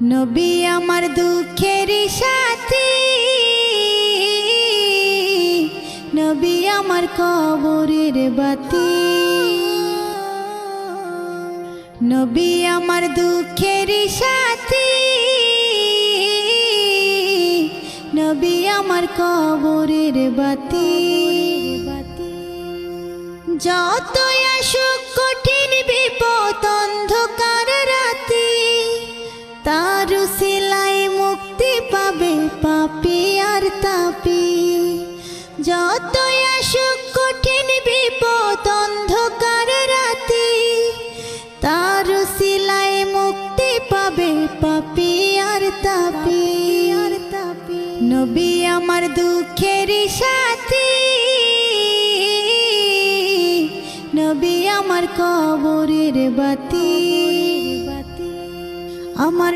নবী আমার দুঃখের সাথী, নবী আমার কবরের বাতি। নবী আমার দুঃখের সাথী, নবী আমার কবরের বাতি। যতই আসুক কঠিন বিপদ অন্ধকার রাতি, তার উসিলায় মুক্তি পাবে পাপী আর তাপী। যতই আসুক কঠিন বিপদ অন্ধকার রাতি, তার উসিলায় মুক্তি পাবে পাপী আর তাপী। নবী আমার দুঃখের সাথী, নবী আমার কবরের বাতি। আমার